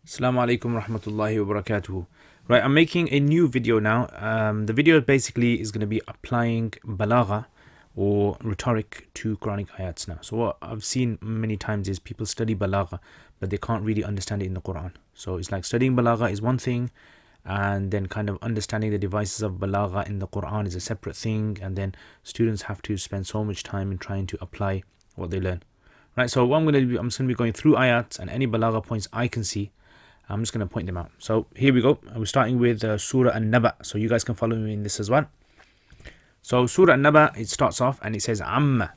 Assalamu alaikum rahmatullahi wa barakatuhu. Right, I'm making a new video now. The video basically is going to be applying Balagha or rhetoric to Quranic ayats now. So what I've seen many times is people study Balagha, but they can't really understand it in the Quran. So it's like studying Balagha is one thing, and then kind of understanding the devices of Balagha in the Quran is a separate thing, and then students have to spend so much time in trying to apply what they learn. Right, so what I'm just going to be going through ayats, and any Balagha points I can see, I'm just going to point them out. So here we go. We're starting with Surah Naba. So you guys can follow me in this as well. So Surah Naba, it starts off and it says Amma.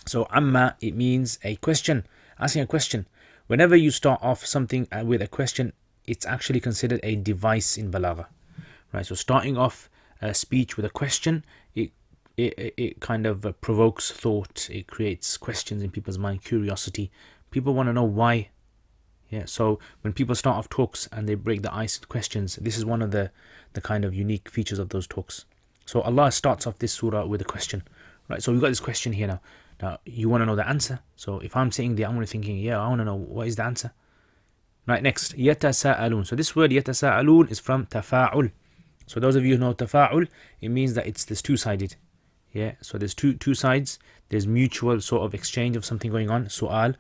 So Amma, it means a question, asking a question. Whenever you start off something with a question, it's actually considered a device in Balagha. Right. So starting off a speech with a question, it kind of provokes thought. It creates questions in people's mind, curiosity. People want to know why. Yeah, so when people start off talks and they break the ice with questions, this is one of the kind of unique features of those talks. So Allah starts off this surah with a question, right? So we've got this question here now. Now, you want to know the answer. So if I'm sitting there, I'm going to thinking, yeah, I want to know what is the answer. Right, next, yatasa'alun. So this word yatasa'alun is from tafa'ul. So those of you who know tafa'ul, it means that there's two-sided. Yeah, so there's two sides. There's mutual sort of exchange of something going on, su'al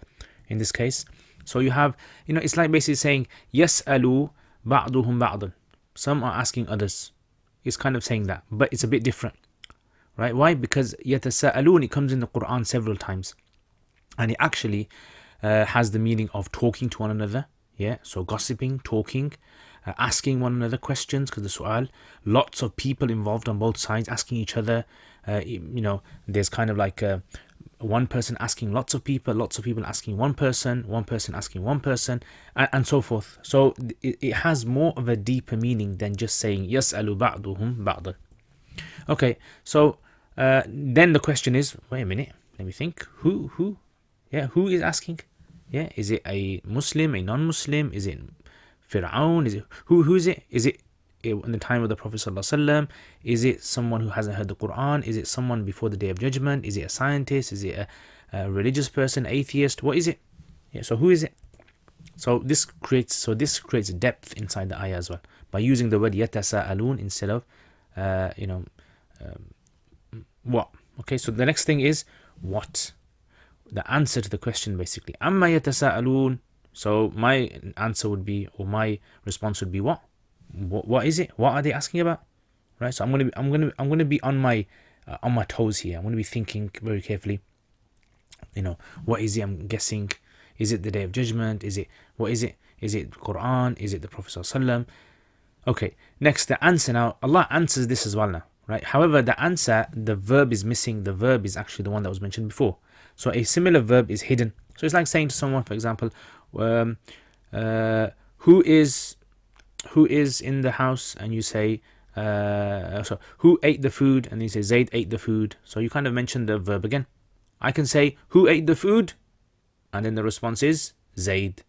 in this case. So you have, it's like basically saying, yas'alu ba'duhum ba'dan. Some are asking others. It's kind of saying that, but it's a bit different. Right? Why? Because yatasa'alun, it comes in the Quran several times. And it actually has the meaning of talking to one another. Yeah, so gossiping, talking, asking one another questions, because the su'al, lots of people involved on both sides asking each other. There's kind of like one person asking lots of people asking one person asking one person, and so forth. So it has more of a deeper meaning than just saying yas'alu ba'duhum ba'dan. Okay, so then the question is, wait a minute, let me think. Who is asking? Yeah, is it a Muslim, a non-Muslim? Is it Fir'aun? Is it who is it? Is it in the time of the Prophet ﷺ? Is it someone who hasn't heard the Quran? Is it someone before the Day of Judgment? Is it a scientist? Is it a religious person, atheist? What is it? Yeah, so who is it? So this creates depth inside the ayah as well by using the word yatasa'alun instead of what. Okay, so the next thing is what? The answer to the question, basically. Amma yatasa'alun. So my answer would be, or my response would be, what? What is it? What are they asking about? Right. So I'm gonna be on my toes here. I'm gonna be thinking very carefully. What is it? I'm guessing. Is it the Day of Judgment? What is it? Is it Quran? Is it the Prophet ﷺ? Okay. Next, the answer. Now Allah answers this as well now. Right. However, the answer, the verb is missing. The verb is actually the one that was mentioned before. So a similar verb is hidden. So it's like saying to someone, for example, who is in the house, and you say, so who ate the food, and you say Zayd ate the food. So you kind of mention the verb again. I can say who ate the food, and then the response is Zayd.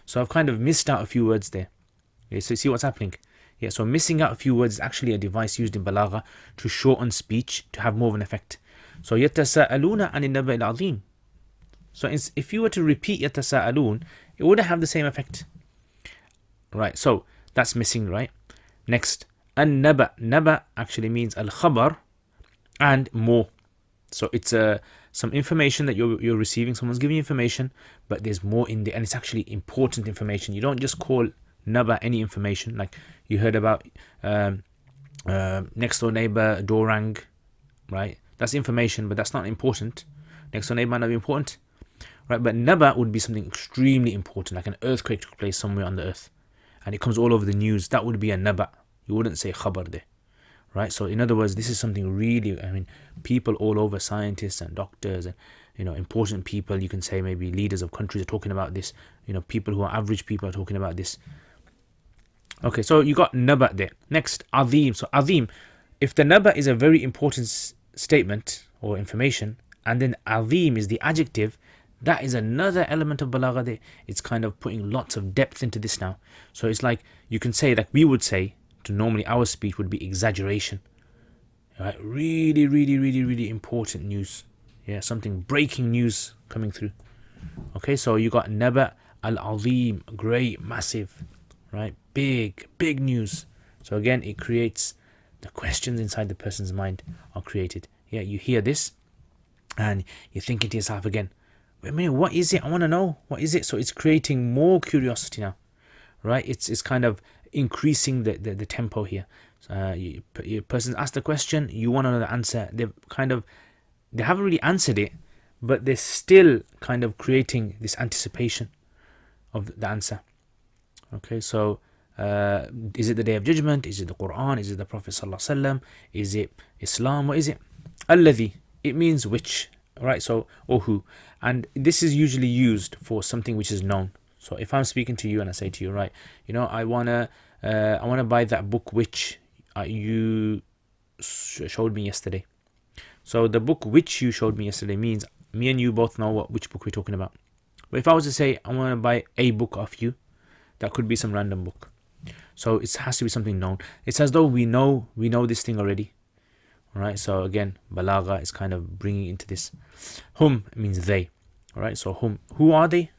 So I've kind of missed out a few words there. Okay, so you see what's happening. Yeah, so missing out a few words is actually a device used in Balagha to shorten speech to have more of an effect. So yatasa'aluna anin naba'il azim. So if you were to repeat yatasa'alun, it wouldn't have the same effect. Right, so that's missing, right? Next, an-naba. Naba actually means al-khabar and more. So it's some information that you're receiving. Someone's giving you information, but there's more in there, and it's actually important information. You don't just call naba any information. Like you heard about next door neighbor door rang, right? That's information, but that's not important. Next door neighbor might not be important, right? But naba would be something extremely important, like an earthquake took place somewhere on the earth, and it comes all over the news. That would be a naba. You wouldn't say khabar there, right? So in other words, this is something really, people all over, scientists and doctors and important people, you can say maybe leaders of countries are talking about this. People who are average people are talking about this. Okay, so you got naba there. Next, azim. So azim, if the naba is a very important statement or information, and then azim is the adjective, that is another element of Balagha there. It's kind of putting lots of depth into this now. So it's like, you can say, like we would say, to normally our speech would be exaggeration. Right? Really, really, really, really important news. Yeah, something breaking news coming through. Okay, so you got naba Al-Azim, great, massive, right? Big news. So again, it creates the questions inside the person's mind are created. Yeah, you hear this and you're thinking to yourself again, wait a minute, what is it? I want to know. What is it? So it's creating more curiosity now, right? It's kind of increasing the tempo here. Your person's asked the question, you want to know the answer. They haven't really answered it, but they're still kind of creating this anticipation of the answer. Okay, so is it the Day of Judgment? Is it the Quran? Is it the Prophet Sallallahu Alaihi Wasallam? Is it Islam? What is it? Alladhi, it means which, right? So, or who. And this is usually used for something which is known. So if I'm speaking to you and I say to you, right, I wanna buy that book which you showed me yesterday. So the book which you showed me yesterday means me and you both know which book we're talking about. But if I was to say I want to buy a book off you, that could be some random book. So it has to be something known. It's as though we know this thing already. All right. So again, Balagha is kind of bringing into this. Hum means they. All right. So hum, who are they?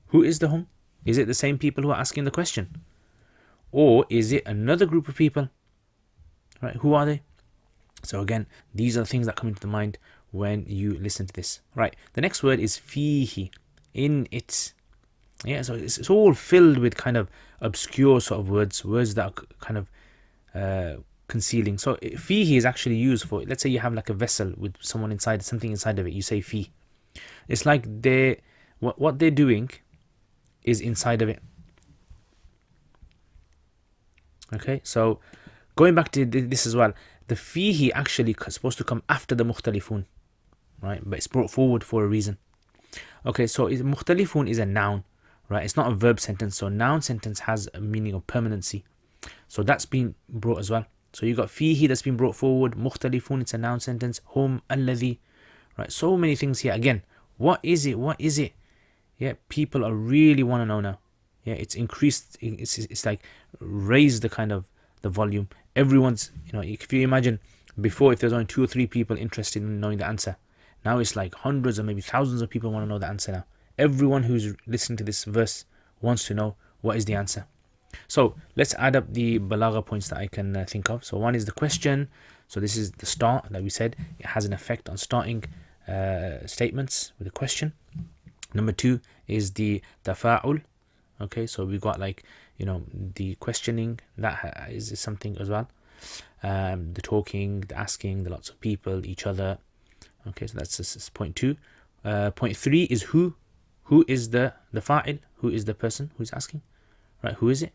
Who is the hum? Is it the same people who are asking the question, or is it another group of people? Right. Who are they? So again, these are the things that come into the mind when you listen to this. Right. The next word is fihi, in it. Yeah, so it's all filled with kind of obscure sort of words that are kind of concealing. So fihi is actually used for, let's say you have like a vessel with someone inside, something inside of it, you say fi. It's like what they're doing is inside of it. Okay, so going back to this as well, the fihi actually is supposed to come after the mukhtalifun, right? But it's brought forward for a reason. Okay, so mukhtalifun is a noun, right? It's not a verb sentence. So noun sentence has a meaning of permanency. So that's been brought as well. So you got fihi that's been brought forward. Mukhtalifun, it's a noun sentence. Hum, alladhi, right? So many things here. Again, what is it? What is it? Yeah, people are really want to know now. Yeah, it's increased. It's like raised the kind of the volume. Everyone's, if you imagine before, if there's only 2 or 3 people interested in knowing the answer, now it's like hundreds or maybe thousands of people want to know the answer now. Everyone who's listening to this verse wants to know what is the answer. So let's add up the balagha points that I can think of. So one is the question. So this is the start that we said. It has an effect on starting statements with a question. Number 2 is the tafa'ul. Okay, so we got like, the questioning, that is something as well. The talking, the asking, the lots of people, each other. Okay, so that's point 2. Point 3 is who. Who is the fa'il? Who is the person who's asking? Right, who is it?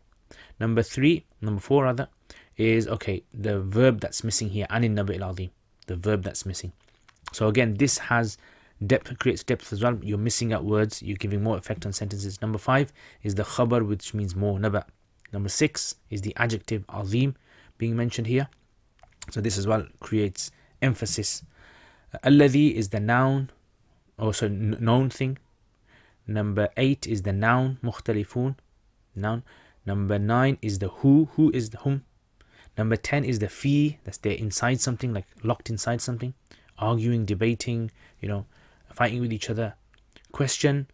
Number 4 rather, is, okay, the verb that's missing here, anin naba al-azim, the verb that's missing. So again, this has depth, creates depth as well. You're missing out words, you're giving more effect on sentences. Number 5 is the khabar, which means more, naba. Number 6 is the adjective azim being mentioned here. So this as well creates emphasis. Alladhi is the noun, also known thing. Number 8 is the noun, mukhtalifun, noun. Number 9 is the who is the whom. Number 10 is the fi, that's they're inside something, like locked inside something, arguing, debating, fighting with each other. Question,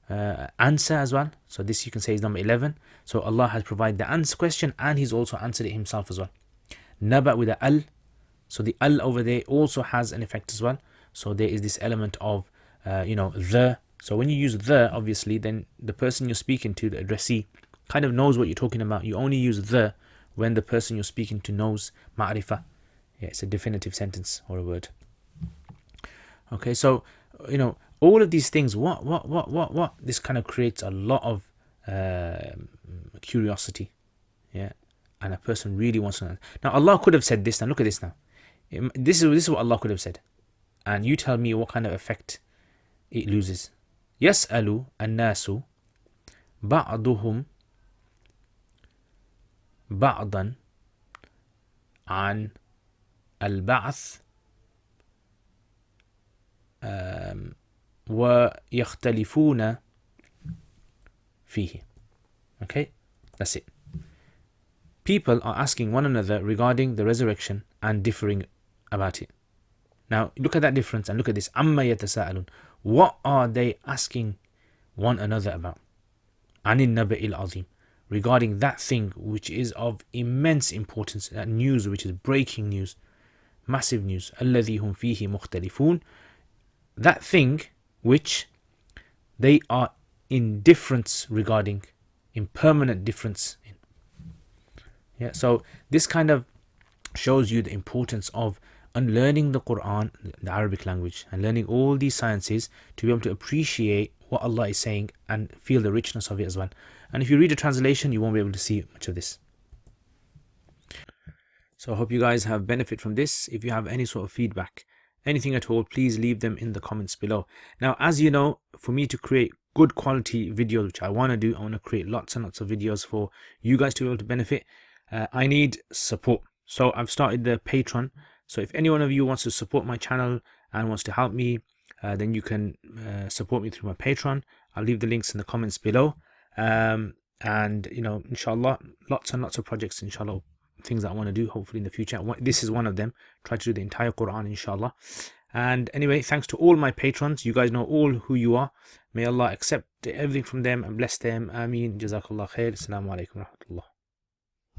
answer as well. So this you can say is number 11. So Allah has provided the answer question and He's also answered it Himself as well. Naba with the al. So the al over there also has an effect as well. So there is this element of, the. So when you use the, obviously, then the person you're speaking to, the addressee, kind of knows what you're talking about. You only use the when the person you're speaking to knows ma'rifah. Yeah, it's a definitive sentence or a word. Okay, so, all of these things, what? This kind of creates a lot of curiosity. Yeah, and a person really wants to know. Now, Allah could have said this, and look at this now. This is what Allah could have said. And you tell me what kind of effect it loses. يسأل الناس بعضهم بعضا عن البعث ويختلفون فيه. Okay, that's it. People are asking one another regarding the resurrection and differing about it. Now look at that difference and look at this. عَمَّ يَتَسَاءَلُونَ. What are they asking one another about? عن النبأ العظيم, regarding that thing which is of immense importance, that news which is breaking news, massive news, الذي هم فيه مختلفون, that thing which they are in difference regarding, in permanent difference in. Yeah, so this kind of shows you the importance of unlearning the Quran, the Arabic language, and learning all these sciences to be able to appreciate what Allah is saying and feel the richness of it as well. And if you read a translation, you won't be able to see much of this. So I hope you guys have benefit from this. If you have any sort of feedback, anything at all, please leave them in the comments below. Now, as you know, for me to create good quality videos, which I want to do, I want to create lots and lots of videos for you guys to be able to benefit. I need support. So I've started the Patreon. So if any one of you wants to support my channel and wants to help me, then you can support me through my Patreon. I'll leave the links in the comments below. And you know, inshallah, lots and lots of projects, inshallah, things that I want to do hopefully in the future. This is one of them. Try to do the entire Quran, inshallah. And anyway, thanks to all my patrons. You guys know all who you are. May Allah accept everything from them and bless them. Ameen. Jazakallah khair. Assalamu alaikum wa rahmatullah.